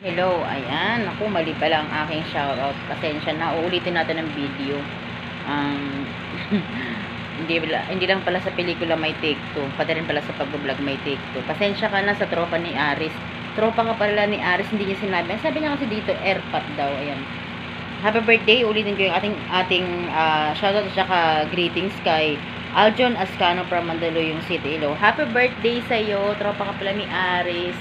Hello, ayan. Naku, mali pala ang aking shoutout. Pasensya na, uulitin natin ang video. Um, hindi lang pala sa pelikula may take two, pati rin pala sa pag-vlog may take two. Pasensya ka na sa tropa ni Aris. Tropa ka pala ni Aris, hindi niya sinabi. Sabi niya kasi dito, airpot daw. Ayan. Happy birthday. Ulitin ko yung ating shoutout at saka greetings kay Aljon Ascano from Mandaluyong City. Hello. Happy birthday sa iyo. Tropa ka pala ni Aris.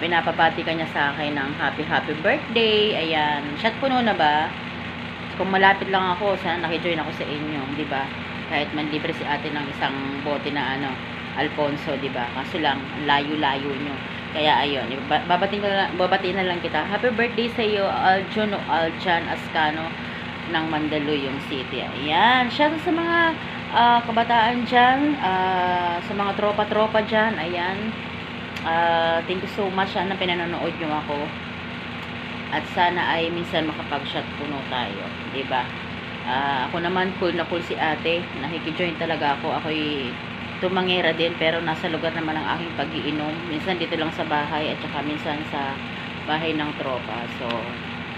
Pinapabati ka niya sa akin ng happy birthday. Ayan. Chat puno na ba? Kung malapit lang ako, sana nakijoin ako sa inyo, 'di ba? Kahit man libre si ate ng isang bote na Alfonso, 'di ba? Kaso lang layo-layo nyo. Kaya ayun, babatiin na lang kita. Happy birthday sa iyo, Aljon o Aljan Ascano ng Mandaluyong City. Ayan. Shout out sa mga kabataan diyan, sa mga tropa-tropa diyan. Ayan. Thank you so much na pinanonood nyo ako. At sana ay minsan makapag-shot puno tayo. Diba? Ako naman cool na cool si ate. Nakikijoin talaga ako. Ako'y tumangera din pero nasa lugar naman ang aking pag-iinom. Minsan dito lang sa bahay at saka minsan sa bahay ng tropa. So,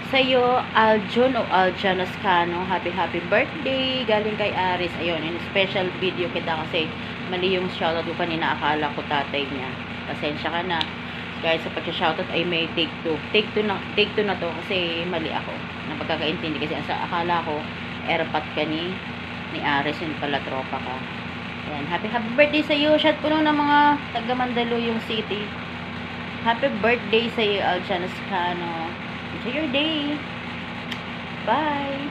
sa'yo, Aljon o Aljan Ascano, happy birthday galing kay Aris. Ayun, in special video kita kasi mali yung shoutout ko kanina. Akala ko tatay niya. Pasensya ka na. Guys, sa pag-shoutout ay may take two. Take two na to kasi mali ako. Nang pagkakaintindi kasi akala ko airpot ka ni Aris, yun pala tropa ka. Ayan, happy birthday sa iyo. Shout puno ng mga taga Mandaluyong City. Happy birthday sa iyo, Aljan Ascano. Enjoy your day. Bye.